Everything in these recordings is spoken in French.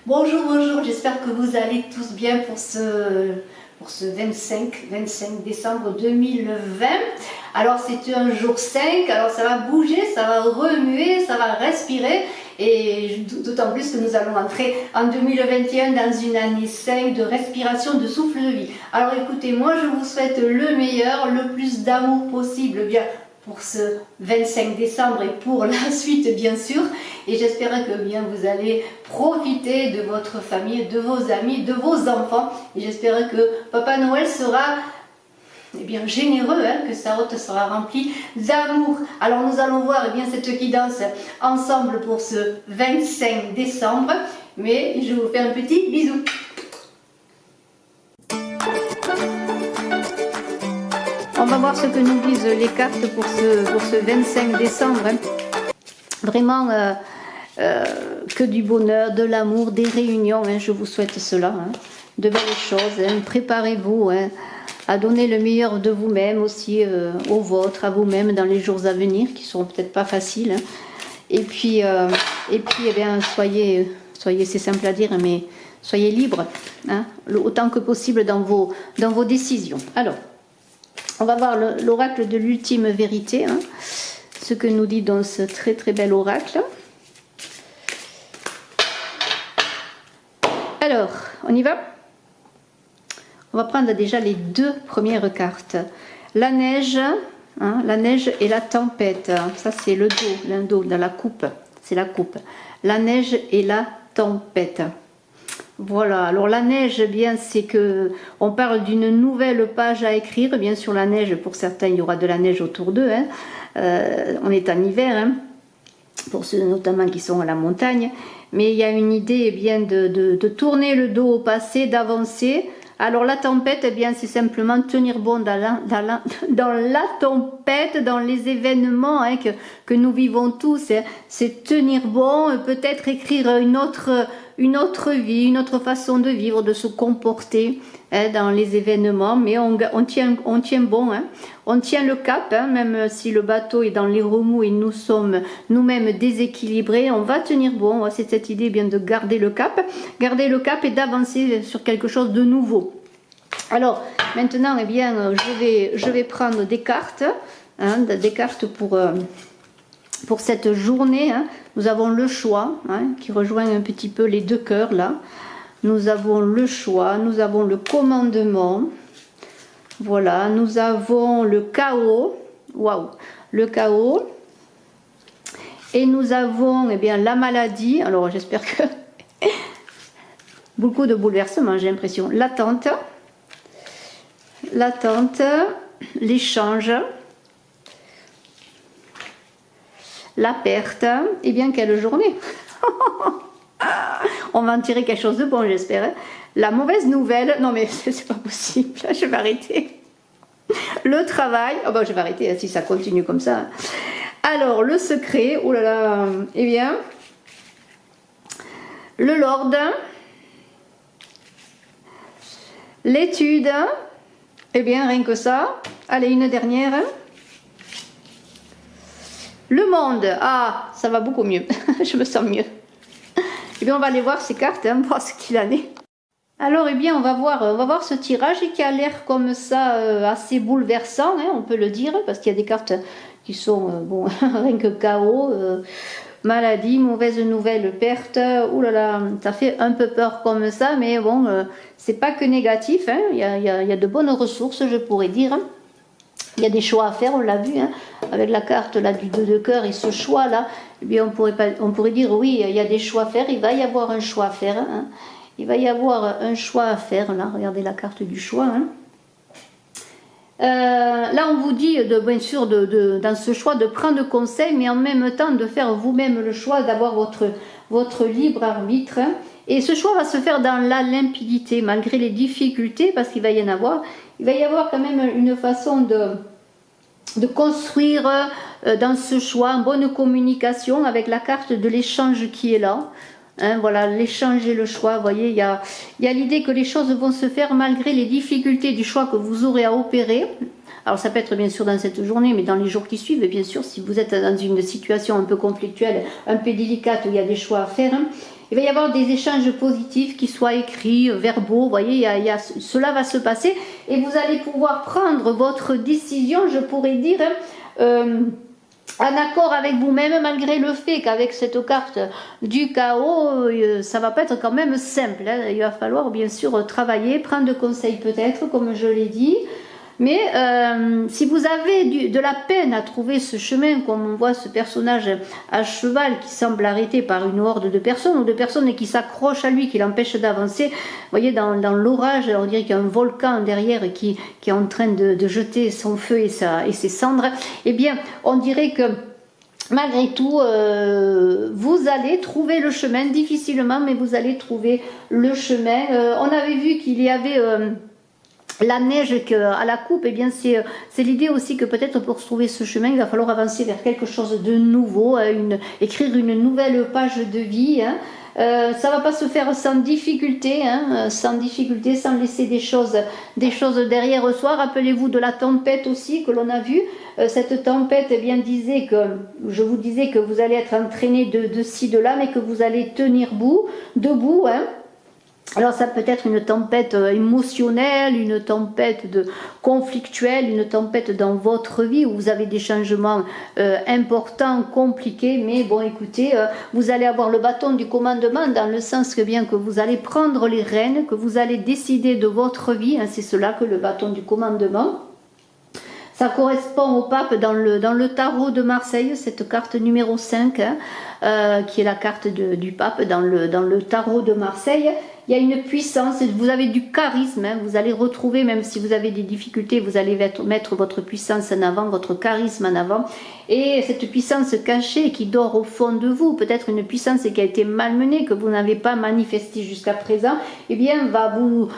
Bonjour, bonjour, j'espère que vous allez tous bien pour ce 25 décembre 2020. Alors c'est un jour 5, alors ça va bouger, ça va remuer, ça va respirer. Et d'autant plus que nous allons entrer en 2021 dans une année 5 de respiration, de souffle de vie. Alors écoutez, moi je vous souhaite le meilleur, le plus d'amour possible, bien pour ce 25 décembre et pour la suite bien sûr, et j'espère que bien vous allez profiter de votre famille, de vos amis, de vos enfants, et j'espère que Papa Noël sera bien généreux, que sa hôte sera remplie d'amour. Alors nous allons voir bien cette guidance ensemble pour ce 25 décembre, mais je vous fais un petit bisou. On va voir ce que nous disent les cartes pour ce 25 décembre. Vraiment que du bonheur, de l'amour, des réunions. Je vous souhaite cela. De belles choses. Préparez-vous à donner le meilleur de vous-même aussi au vôtre, à vous-même dans les jours à venir, qui seront peut-être pas faciles. Et puis eh bien, soyez, c'est simple à dire, mais soyez libres, autant que possible dans vos décisions. Alors, on va voir l'oracle de l'ultime vérité, ce que nous dit dans ce très très bel oracle. Alors, on y va? On va prendre déjà les deux premières cartes. La neige, la neige et la tempête. Ça c'est le dos, l'un dos dans la coupe. C'est la coupe. La neige et la tempête. Voilà, alors la neige, eh bien, c'est que on parle d'une nouvelle page à écrire. Bien sûr, la neige, pour certains, il y aura de la neige autour d'eux. On est en hiver, pour ceux notamment qui sont à la montagne. Mais il y a une idée, eh bien, de tourner le dos au passé, d'avancer. Alors la tempête, eh bien, c'est simplement tenir bon dans la tempête, dans les événements que nous vivons tous. C'est tenir bon, peut-être écrire une autre vie, une autre façon de vivre, de se comporter dans les événements. Mais on tient bon, on tient le cap, même si le bateau est dans les remous et nous sommes nous-mêmes déséquilibrés, on va tenir bon. C'est cette idée bien de garder le cap et d'avancer sur quelque chose de nouveau. Alors maintenant, eh bien, je vais prendre des cartes, pour cette journée. Nous avons le choix, qui rejoint un petit peu les deux cœurs là. Nous avons le choix, nous avons le commandement. Voilà, nous avons le chaos. Waouh, le chaos. Et nous avons, eh bien, la maladie. Alors j'espère que beaucoup de bouleversements, j'ai l'impression. L'attente, l'échange, la perte. Et bien, quelle journée. On va en tirer quelque chose de bon, j'espère. La mauvaise nouvelle, non mais c'est pas possible, je vais arrêter. Le travail, je vais arrêter si ça continue comme ça. Alors, le secret, oh là là, eh bien, le lord, l'étude, eh bien, rien que ça. Allez, une dernière. Le monde, ça va beaucoup mieux, je me sens mieux. Eh bien, on va aller voir ces cartes, voir ce qu'il en est. Alors, eh bien, on va voir ce tirage qui a l'air comme ça assez bouleversant, on peut le dire, parce qu'il y a des cartes qui sont, rien que chaos, maladie, mauvaise nouvelle, perte. Ouh là là, ça fait un peu peur comme ça, mais bon, c'est pas que négatif, il y a de bonnes ressources, je pourrais dire. Il y a des choix à faire, on l'a vu, avec la carte là, du 2 de cœur et ce choix-là, eh bien, on pourrait dire, oui, il y a des choix à faire, il va y avoir un choix à faire. Il va y avoir un choix à faire, là, regardez la carte du choix. Là, on vous dit, bien sûr, dans ce choix, de prendre conseil, mais en même temps de faire vous-même le choix, d'avoir votre libre arbitre. Et ce choix va se faire dans la limpidité, malgré les difficultés, parce qu'il va y en avoir. Il va y avoir quand même une façon de construire dans ce choix une bonne communication avec la carte de l'échange qui est là. Voilà, l'échange et le choix, vous voyez, il y a l'idée que les choses vont se faire malgré les difficultés du choix que vous aurez à opérer. Alors ça peut être bien sûr dans cette journée, mais dans les jours qui suivent, bien sûr, si vous êtes dans une situation un peu conflictuelle, un peu délicate, où il y a des choix à faire, il va y avoir des échanges positifs, qu'ils soient écrits, verbaux, vous voyez, cela va se passer et vous allez pouvoir prendre votre décision, je pourrais dire, en accord avec vous-même, malgré le fait qu'avec cette carte du chaos, ça va pas être quand même simple, hein. Il va falloir bien sûr travailler, prendre conseil peut-être, comme je l'ai dit. Mais si vous avez de la peine à trouver ce chemin, comme on voit ce personnage à cheval qui semble arrêté par une horde de personnes, ou de personnes qui s'accrochent à lui, qui l'empêchent d'avancer, vous voyez, dans l'orage, on dirait qu'il y a un volcan derrière qui est en train de jeter son feu et ses cendres, eh bien, on dirait que malgré tout, vous allez trouver le chemin, difficilement, mais vous allez trouver le chemin. On avait vu qu'il y avait... la neige à la coupe, eh bien c'est l'idée aussi que peut-être pour trouver ce chemin, il va falloir avancer vers quelque chose de nouveau, écrire une nouvelle page de vie. Hein. Ça va pas se faire sans difficulté, hein, sans laisser des choses derrière soi. Rappelez-vous de la tempête aussi que l'on a vue. Cette tempête, eh bien, je vous disais que vous allez être entraîné de ci, de là, mais que vous allez tenir debout. Hein. Alors ça peut être une tempête émotionnelle, une tempête conflictuelle, une tempête dans votre vie où vous avez des changements importants, compliqués, mais bon écoutez, vous allez avoir le bâton du commandement dans le sens que bien que vous allez prendre les rênes, que vous allez décider de votre vie, hein, c'est cela que le bâton du commandement. Ça correspond au pape dans le tarot de Marseille, cette carte numéro 5, hein, qui est la carte du pape dans le tarot de Marseille. Il y a une puissance, vous avez du charisme, hein, vous allez retrouver, même si vous avez des difficultés, vous allez mettre votre puissance en avant, votre charisme en avant. Et cette puissance cachée qui dort au fond de vous, peut-être une puissance qui a été malmenée, que vous n'avez pas manifestée jusqu'à présent, eh bien va vous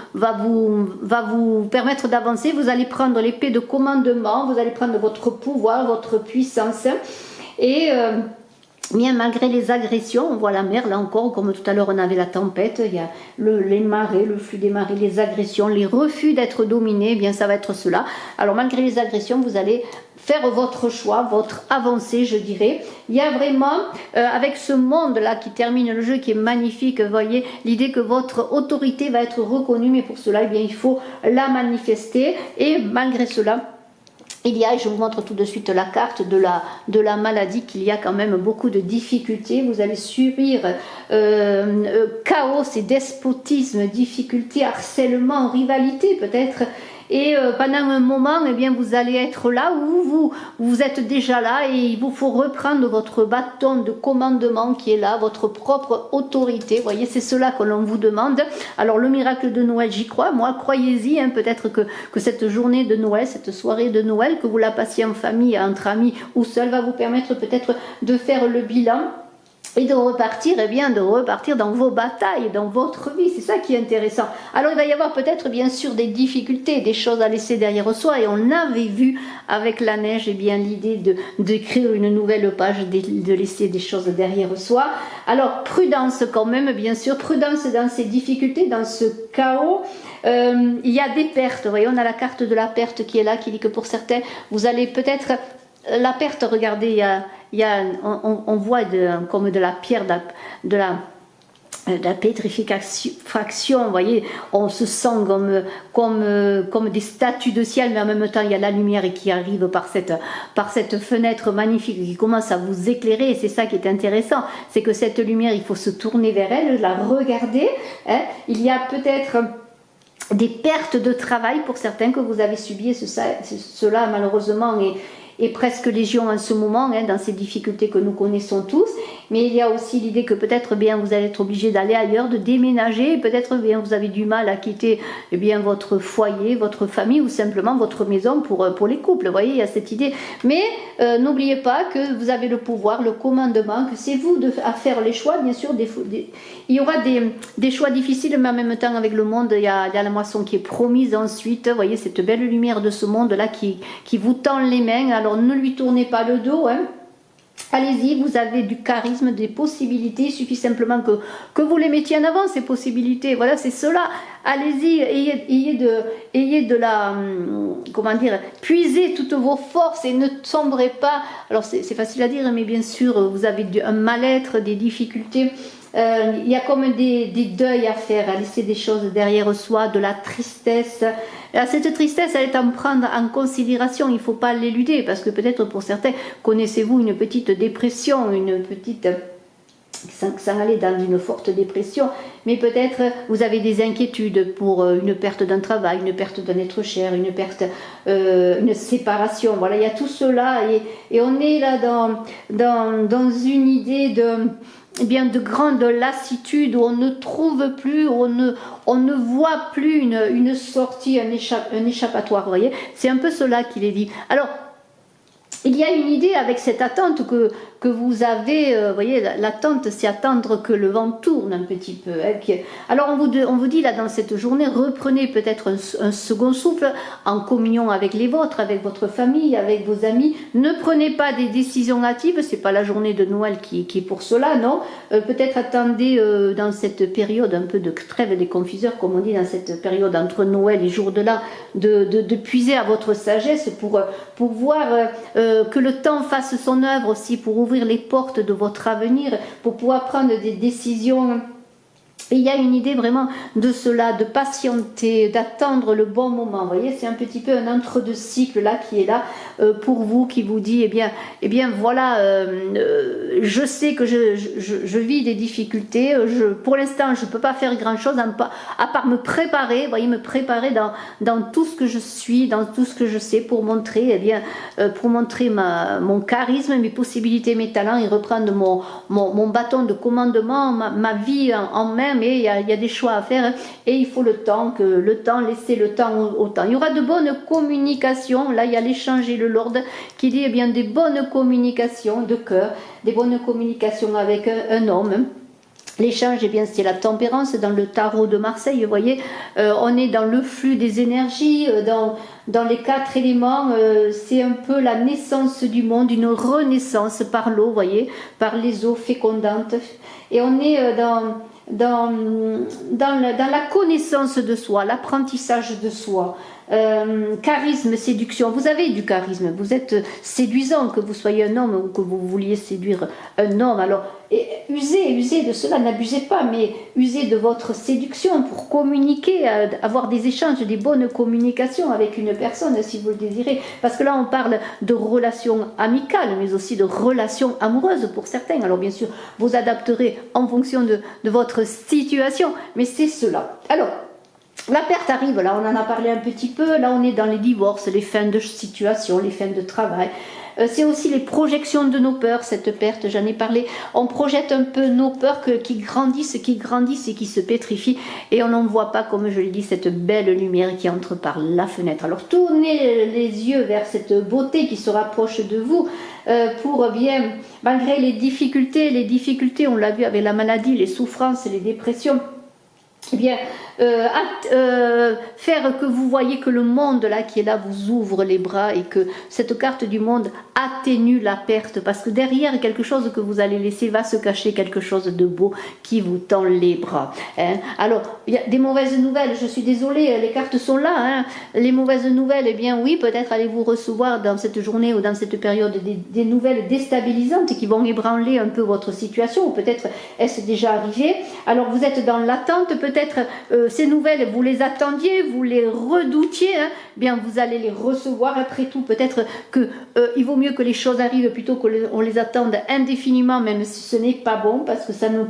permettre d'avancer. Vous allez prendre l'épée de commandement, vous allez prendre votre pouvoir, votre puissance. Et... bien malgré les agressions, on voit la mer là encore, comme tout à l'heure on avait la tempête, il y a les marées, le flux des marées, les agressions, les refus d'être dominés, eh bien ça va être cela. Alors malgré les agressions, vous allez faire votre choix, votre avancée, je dirais. Il y a vraiment, avec ce monde-là qui termine le jeu, qui est magnifique, vous voyez, l'idée que votre autorité va être reconnue, mais pour cela, eh bien, il faut la manifester, et malgré cela, il y a, et je vous montre tout de suite la carte de la maladie, qu'il y a quand même beaucoup de difficultés. Vous allez subir chaos et despotisme, difficultés, harcèlement, rivalité peut-être. Et pendant un moment, eh bien, vous allez être là où vous êtes déjà là et il vous faut reprendre votre bâton de commandement qui est là, votre propre autorité. Vous voyez, c'est cela que l'on vous demande. Alors le miracle de Noël, j'y crois. Moi, croyez-y, hein, peut-être que cette journée de Noël, cette soirée de Noël, que vous la passiez en famille, entre amis ou seul, va vous permettre peut-être de faire le bilan. Et de repartir, eh bien, de repartir dans vos batailles, dans votre vie. C'est ça qui est intéressant. Alors, il va y avoir peut-être, bien sûr, des difficultés, des choses à laisser derrière soi. Et on avait vu avec la neige, eh bien, l'idée d'écrire une nouvelle page, de laisser des choses derrière soi. Alors, prudence quand même, bien sûr. Prudence dans ces difficultés, dans ce chaos. Il y a des pertes. Vous voyez, on a la carte de la perte qui est là, qui dit que pour certains, vous allez peut-être... La perte, regardez, on voit comme de la pierre, de la pétrification, vous voyez, on se sent comme des statues de ciel, mais en même temps il y a la lumière qui arrive par cette fenêtre magnifique qui commence à vous éclairer, et c'est ça qui est intéressant, c'est que cette lumière, il faut se tourner vers elle, la regarder, hein. Il y a peut-être des pertes de travail pour certains que vous avez subi, et cela malheureusement est presque légion en ce moment, hein, dans ces difficultés que nous connaissons tous. Mais il y a aussi l'idée que peut-être bien vous allez être obligé d'aller ailleurs, de déménager, peut-être bien vous avez du mal à quitter bien votre foyer, votre famille ou simplement votre maison pour les couples. Vous voyez, il y a cette idée. Mais n'oubliez pas que vous avez le pouvoir, le commandement, que c'est vous à faire les choix. Bien sûr, il y aura des choix difficiles, mais en même temps avec le monde, il y a la moisson qui est promise ensuite. Vous voyez cette belle lumière de ce monde-là qui vous tend les mains. Alors ne lui tournez pas le dos, hein. Allez-y, vous avez du charisme, des possibilités, il suffit simplement que vous les mettiez en avant, ces possibilités. Voilà, c'est cela. Allez-y, ayez de la, comment dire, puisez toutes vos forces et ne sombrez pas. Alors c'est facile à dire, mais bien sûr, vous avez un mal-être, des difficultés. Il y a comme des deuils à faire, à laisser des choses derrière soi, de la tristesse. Cette tristesse, elle est à prendre en considération, il ne faut pas l'éluder, parce que peut-être pour certains, connaissez-vous une petite dépression, une petite... sans aller dans une forte dépression, mais peut-être vous avez des inquiétudes pour une perte d'un travail, une perte d'un être cher, une perte, une séparation. Voilà, il y a tout cela et on est là dans une idée de grande lassitude où on ne trouve plus, on ne voit plus une sortie, un échappatoire. Vous voyez, c'est un peu cela qu'il est dit. Alors, il y a une idée avec cette attente que vous avez, vous voyez, l'attente, c'est attendre que le vent tourne un petit peu. Hein, alors on vous dit là dans cette journée, reprenez peut-être un second souffle en communion avec les vôtres, avec votre famille, avec vos amis. Ne prenez pas des décisions hâtives, c'est pas la journée de Noël qui est pour cela, non. Peut-être attendez dans cette période un peu de trêve des confiseurs, comme on dit, dans cette période entre Noël et jour de l'an, de puiser à votre sagesse pour voir que le temps fasse son œuvre aussi, pour ouvrir les portes de votre avenir, pour pouvoir prendre des décisions. Et il y a une idée vraiment de cela, de patienter, d'attendre le bon moment. Vous voyez, c'est un petit peu un entre-deux cycle là qui est là pour vous, qui vous dit, eh bien voilà, je sais que je vis des difficultés. Pour l'instant, je ne peux pas faire grand-chose à part me préparer, vous voyez, me préparer dans tout ce que je suis, dans tout ce que je sais pour montrer, pour montrer mon charisme, mes possibilités, mes talents et reprendre mon bâton de commandement, ma vie en main. Mais il y a des choix à faire et il faut laisser le temps au temps. Il y aura de bonnes communications. Là, il y a l'échange et le Lord qui dit bien des bonnes communications de cœur, des bonnes communications avec un homme. L'échange, c'est la tempérance dans le tarot de Marseille, vous voyez, on est dans le flux des énergies, dans les 4 éléments, c'est un peu la naissance du monde, une renaissance par l'eau, vous voyez, par les eaux fécondantes, et on est dans la connaissance de soi, l'apprentissage de soi. Charisme, séduction, vous avez du charisme, vous êtes séduisant, que vous soyez un homme ou que vous vouliez séduire un homme, alors usez de cela, n'abusez pas, mais usez de votre séduction pour communiquer, avoir des échanges, des bonnes communications avec une personne si vous le désirez, parce que là on parle de relations amicales mais aussi de relations amoureuses pour certains. Alors bien sûr vous adapterez en fonction de votre situation, mais c'est cela. Alors la perte arrive, là on en a parlé un petit peu, là on est dans les divorces, les fins de situation, les fins de travail. C'est aussi les projections de nos peurs, cette perte, j'en ai parlé. On projette un peu nos peurs qui grandissent et qui se pétrifient. Et on n'en voit pas, comme je l'ai dit, cette belle lumière qui entre par la fenêtre. Alors tournez les yeux vers cette beauté qui se rapproche de vous pour bien, malgré les difficultés, on l'a vu avec la maladie, les souffrances, les dépressions, eh bien, faire que vous voyez que le monde là qui est là vous ouvre les bras et que cette carte du monde atténue la perte, parce que derrière quelque chose que vous allez laisser va se cacher quelque chose de beau qui vous tend les bras, hein. Alors il y a des mauvaises nouvelles, je suis désolée, les cartes sont là, hein. Les mauvaises nouvelles, eh bien oui, peut-être allez-vous recevoir dans cette journée ou dans cette période des nouvelles déstabilisantes qui vont ébranler un peu votre situation, ou peut-être est-ce déjà arrivé. Alors vous êtes dans l'attente, peut-être ces nouvelles, vous les attendiez, vous les redoutiez, hein, bien vous allez les recevoir. Après tout, peut-être que il vaut mieux que les choses arrivent plutôt qu'on les attende indéfiniment, même si ce n'est pas bon, parce que ça ne nous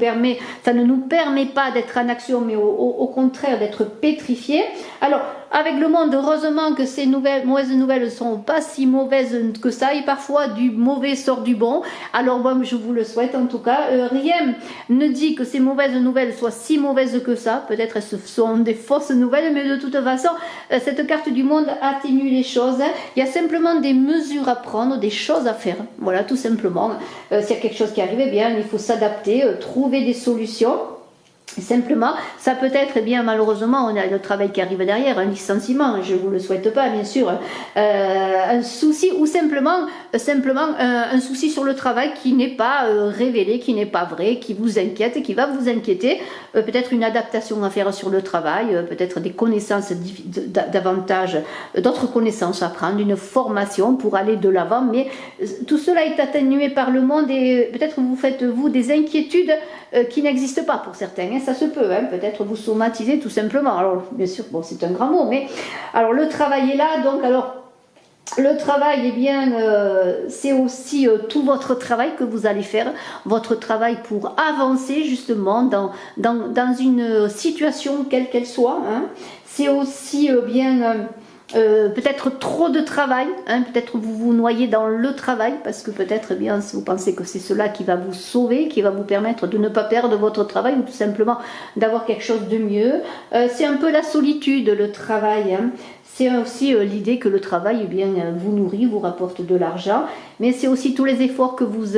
permet pas d'être en action, mais au contraire d'être pétrifiés. Alors, avec le monde, heureusement que ces mauvaises nouvelles ne sont pas si mauvaises que ça, et parfois du mauvais sort du bon. Alors bon, je vous le souhaite en tout cas. Rien ne dit que ces mauvaises nouvelles soient si mauvaises que ça. Peut-être ce sont des fausses nouvelles, mais de toute façon, cette carte du monde atténue les choses. Il y a simplement des mesures à prendre, des choses à faire. Voilà, tout simplement. S'il y a quelque chose qui arrive, eh bien, il faut s'adapter, trouver des solutions. Simplement, ça peut être, eh bien malheureusement, on a le travail qui arrive derrière, un licenciement, je ne vous le souhaite pas bien sûr, un souci ou simplement un souci sur le travail qui n'est pas révélé, qui n'est pas vrai, qui vous inquiète, qui va vous inquiéter, peut-être une adaptation à faire sur le travail, peut-être des connaissances davantage, d'autres connaissances à prendre, une formation pour aller de l'avant, mais tout cela est atténué par le monde et peut-être vous faites vous des inquiétudes qui n'existent pas pour certains, hein, ça se peut, hein, peut-être vous somatisez tout simplement, alors bien sûr, bon c'est un grand mot, mais alors le travail est là, donc alors le travail, eh bien, c'est aussi tout votre travail que vous allez faire, votre travail pour avancer justement dans une situation quelle qu'elle soit, hein. C'est aussi bien... peut-être trop de travail, hein, peut-être vous vous noyez dans le travail parce que peut-être eh bien si vous pensez que c'est cela qui va vous sauver, qui va vous permettre de ne pas perdre votre travail ou tout simplement d'avoir quelque chose de mieux. C'est un peu la solitude, le travail, hein. C'est aussi l'idée que le travail eh bien, vous nourrit, vous rapporte de l'argent, mais c'est aussi tous les efforts que vous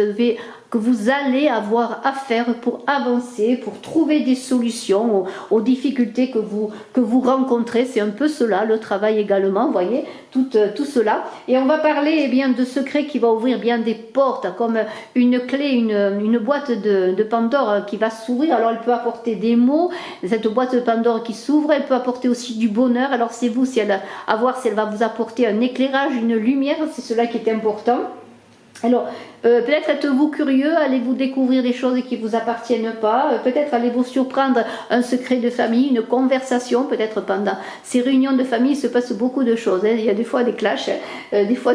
allez avoir à faire pour avancer, pour trouver des solutions aux difficultés que vous rencontrez. C'est un peu cela, le travail également, vous voyez, tout cela. Et on va parler eh bien, de secrets qui va ouvrir bien des portes, comme une clé, une boîte de Pandore qui va s'ouvrir. Alors elle peut apporter des mots, cette boîte de Pandore qui s'ouvre, elle peut apporter aussi du bonheur. Alors c'est vous, à voir si elle va vous apporter un éclairage, une lumière, c'est cela qui est important. Alors, peut-être êtes-vous curieux, allez-vous découvrir des choses qui ne vous appartiennent pas, peut-être allez-vous surprendre un secret de famille, une conversation, peut-être pendant ces réunions de famille, il se passe beaucoup de choses, hein. Il y a des fois des clashs, des fois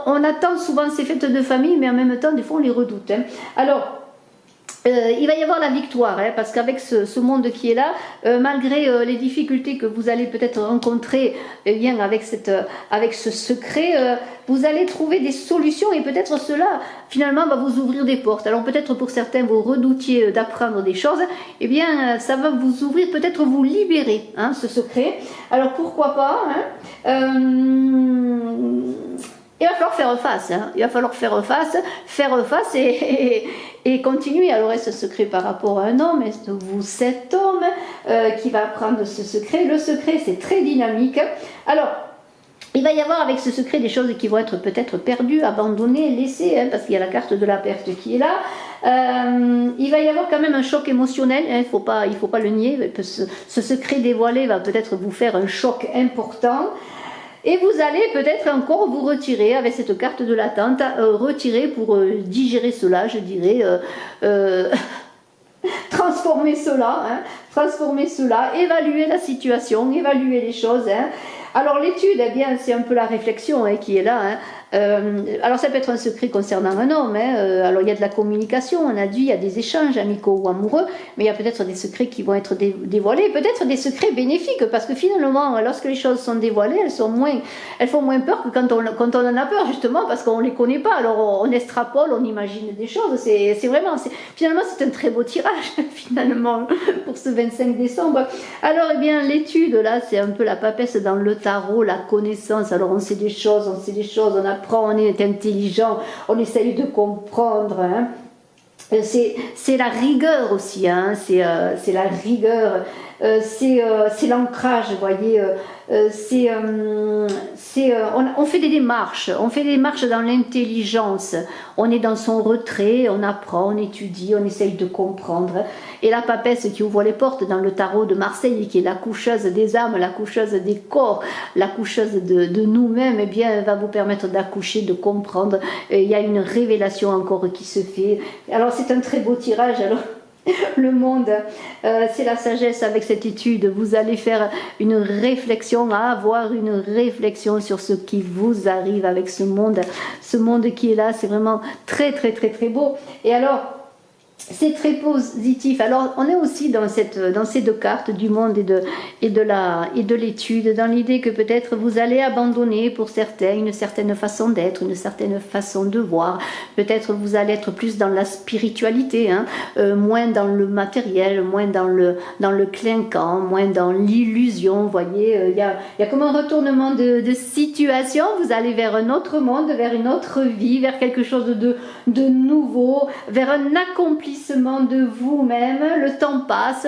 on attend souvent ces fêtes de famille, mais en même temps, des fois on les redoute, hein. Alors, il va y avoir la victoire, hein, parce qu'avec ce monde qui est là, malgré les difficultés que vous allez peut-être rencontrer eh bien, avec ce secret, vous allez trouver des solutions et peut-être cela finalement va vous ouvrir des portes. Alors peut-être pour certains vous redoutiez d'apprendre des choses, eh bien ça va vous ouvrir, peut-être vous libérer, hein, ce secret. Alors pourquoi pas, hein, il va falloir faire face, hein. Il va falloir faire face et continuer. Alors est-ce secret par rapport à un homme? Est-ce que vous cet homme qui va prendre ce secret? Le secret c'est très dynamique. Alors il va y avoir avec ce secret des choses qui vont être peut-être perdues, abandonnées, laissées, hein, parce qu'il y a la carte de la perte qui est là. Il va y avoir quand même un choc émotionnel, hein, il faut pas le nier. Ce secret dévoilé va peut-être vous faire un choc important. Et vous allez peut-être encore vous retirer avec cette carte de l'attente, retirer pour digérer cela, je dirais, transformer cela, évaluer la situation, évaluer les choses, hein. Alors l'étude, eh bien, c'est un peu la réflexion, hein, qui est là, hein. Alors ça peut être un secret concernant un homme, hein. Alors il y a de la communication, on a dit, il y a des échanges amicaux ou amoureux, mais il y a peut-être des secrets qui vont être dévoilés, peut-être des secrets bénéfiques, parce que finalement, lorsque les choses sont dévoilées, elles font moins peur que quand on en a peur, justement, parce qu'on ne les connaît pas, alors on extrapole, on imagine des choses, finalement c'est un très beau tirage, finalement, pour ce 25 décembre. Alors, eh bien, l'étude, là, c'est un peu la papesse dans le tarot, la connaissance, alors on sait des choses, on apprend, on est intelligent, on essaye de comprendre, hein. C'est la rigueur aussi, hein. C'est la rigueur, c'est l'ancrage, vous voyez, on fait des démarches, dans l'intelligence, on est dans son retrait, on apprend, on étudie, on essaye de comprendre. Et la papesse qui ouvre les portes dans le tarot de Marseille, qui est la coucheuse des âmes, la coucheuse des corps, la coucheuse de nous-mêmes, eh bien, elle va vous permettre d'accoucher, de comprendre. Il y a une révélation encore qui se fait. Alors c'est un très beau tirage. Alors le monde, c'est la sagesse avec cette étude. Vous allez faire une réflexion, avoir une réflexion sur ce qui vous arrive avec ce monde qui est là. C'est vraiment très très très très beau. Et alors, c'est très positif. Alors, on est aussi dans ces deux cartes du monde et de l'étude, dans l'idée que peut-être vous allez abandonner pour certains une certaine façon d'être, une certaine façon de voir. Peut-être vous allez être plus dans la spiritualité, hein, moins dans le matériel, moins dans le clinquant, moins dans l'illusion. Vous voyez, il y a comme un retournement de situation. Vous allez vers un autre monde, vers une autre vie, vers quelque chose de nouveau, vers un accomplissement accomplissement de vous-même. Le temps passe,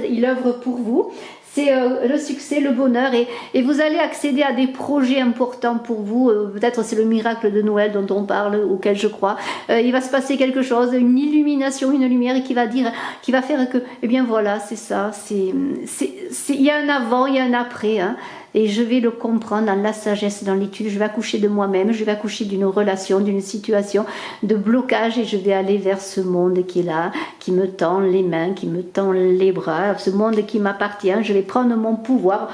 il œuvre pour vous. C'est le succès, le bonheur et vous allez accéder à des projets importants pour vous. Peut-être c'est le miracle de Noël dont on parle, auquel je crois. Il va se passer quelque chose, une illumination, une lumière qui va faire que, eh bien voilà, c'est ça. Il y a un avant, il y a un après. Hein. Et je vais le comprendre dans la sagesse, dans l'étude. Je vais accoucher de moi-même, je vais accoucher d'une relation, d'une situation de blocage et je vais aller vers ce monde qui est là, qui me tend les mains, qui me tend les bras, ce monde qui m'appartient. Je vais prendre mon pouvoir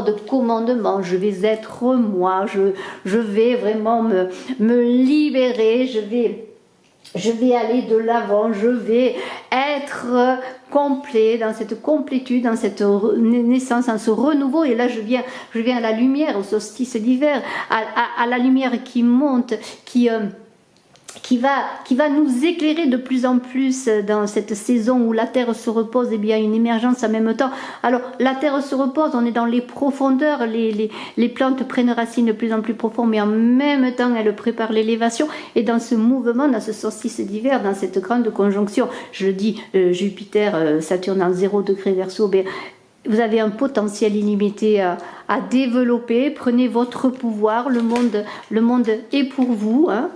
de commandement. Je vais être moi, je vais vraiment me libérer, je vais aller de l'avant, je vais être complet dans cette complétude, dans cette naissance, dans ce renouveau. Et là, je viens à la lumière, au solstice d'hiver, à la lumière qui monte, qui va nous éclairer de plus en plus dans cette saison où la terre se repose. Et bien une émergence en même temps. Alors la terre se repose, on est dans les profondeurs, les plantes prennent racine de plus en plus profond, mais en même temps elles préparent l'élévation. Et dans ce mouvement, dans ce solstice d'hiver, dans cette grande conjonction, je le dis, Jupiter, Saturne en 0 degré Verseau, bien, vous avez un potentiel illimité à développer. Prenez votre pouvoir, le monde est pour vous, hein.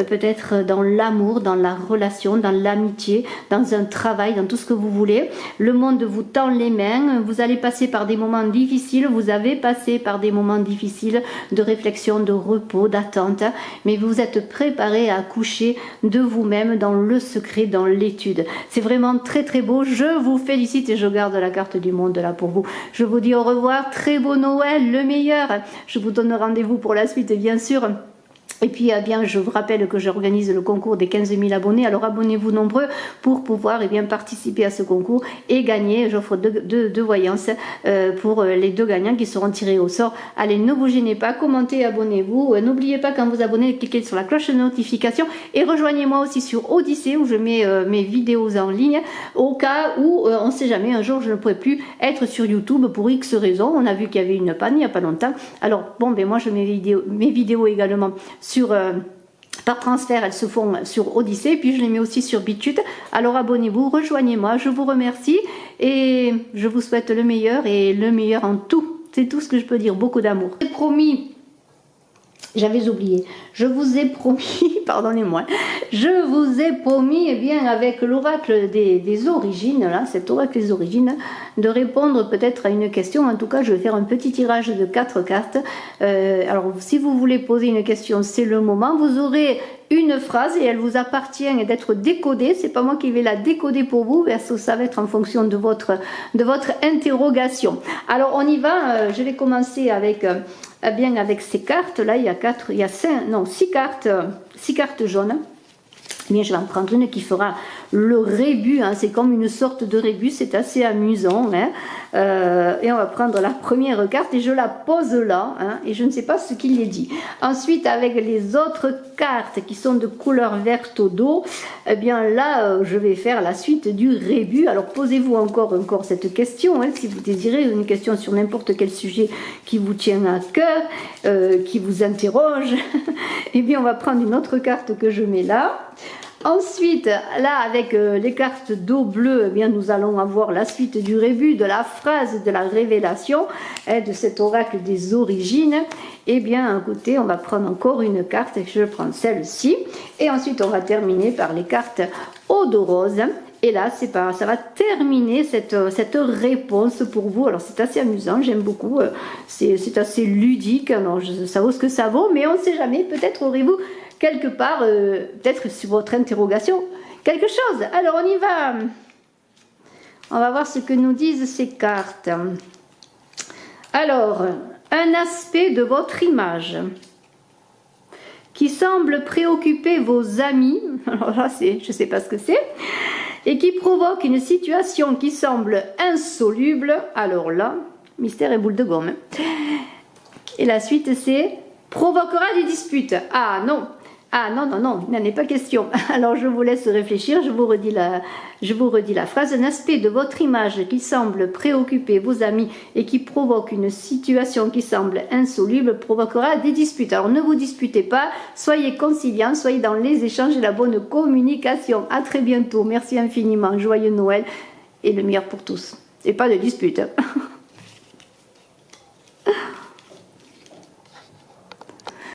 Peut-être dans l'amour, dans la relation, dans l'amitié, dans un travail, dans tout ce que vous voulez. Le monde vous tend les mains, vous allez passer par des moments difficiles, vous avez passé par des moments difficiles de réflexion, de repos, d'attente, mais vous êtes préparé à accoucher de vous-même dans le secret, dans l'étude. C'est vraiment très très beau, je vous félicite et je garde la carte du monde là pour vous. Je vous dis au revoir, très beau Noël, le meilleur. Je vous donne rendez-vous pour la suite bien sûr. Et puis, bien, je vous rappelle que j'organise le concours des 15 000 abonnés. Alors, abonnez-vous nombreux pour pouvoir bien, participer à ce concours et gagner. J'offre deux voyances pour les 2 gagnants qui seront tirés au sort. Allez, ne vous gênez pas, commentez, abonnez-vous. N'oubliez pas, quand vous abonnez, cliquez sur la cloche de notification. Et rejoignez-moi aussi sur Odyssée où je mets mes vidéos en ligne. Au cas où, on ne sait jamais, un jour, je ne pourrai plus être sur YouTube pour X raisons. On a vu qu'il y avait une panne il n'y a pas longtemps. Alors, bon, ben moi, je mets mes vidéos également par transfert, elles se font sur Odyssée, puis je les mets aussi sur BitChute. Alors abonnez-vous, rejoignez-moi, je vous remercie et je vous souhaite le meilleur et le meilleur en tout. C'est tout ce que je peux dire, beaucoup d'amour. J'ai promis, j'avais oublié, je vous ai promis, pardonnez-moi, je vous ai promis, eh bien, avec l'oracle des origines, là, cet oracle des origines, de répondre peut-être à une question. En tout cas, je vais faire un petit tirage de 4 cartes. Alors, si vous voulez poser une question, c'est le moment. Vous aurez une phrase et elle vous appartient d'être décodée. C'est pas moi qui vais la décoder pour vous, parce que ça va être en fonction de votre interrogation. Alors, on y va. Je vais commencer avec... bien avec ces cartes là, il y a 6 cartes jaunes. Bien, je vais en prendre une qui fera le rébut, hein. C'est comme une sorte de rébus, c'est assez amusant, hein. Et on va prendre la première carte et je la pose là, hein, et je ne sais pas ce qu'il est dit. Ensuite, avec les autres cartes qui sont de couleur verte au dos, eh bien là, je vais faire la suite du rébus. Alors posez-vous encore cette question, hein, si vous désirez une question sur n'importe quel sujet qui vous tient à cœur, qui vous interroge. Et bien, on va prendre une autre carte que je mets là. Ensuite, là, avec les cartes d'eau bleue, eh bien, nous allons avoir la suite du rébut, de la phrase, de la révélation, hein, de cet oracle des origines. Eh bien, écoutez, on va prendre encore une carte, et je prends celle-ci. Et ensuite, on va terminer par les cartes eau de rose. Et là, ça va terminer cette réponse pour vous. Alors, c'est assez amusant, j'aime beaucoup. C'est assez ludique. Alors, ça vaut ce que ça vaut, mais on ne sait jamais. Peut-être aurez-vous quelque part, peut-être sur votre interrogation, quelque chose. Alors, on y va. On va voir ce que nous disent ces cartes. Alors, un aspect de votre image qui semble préoccuper vos amis. Alors là, je ne sais pas ce que c'est. Et qui provoque une situation qui semble insoluble. Alors là, mystère et boule de gomme. Et la suite, c'est provoquera des disputes. Ah non, Ah non, non, non, il n'en est pas question. Alors je vous laisse réfléchir, je vous redis la phrase. Un aspect de votre image qui semble préoccuper vos amis et qui provoque une situation qui semble insoluble provoquera des disputes. Alors ne vous disputez pas, soyez conciliants, soyez dans les échanges et la bonne communication. À très bientôt, merci infiniment, joyeux Noël et le meilleur pour tous. Et pas de dispute.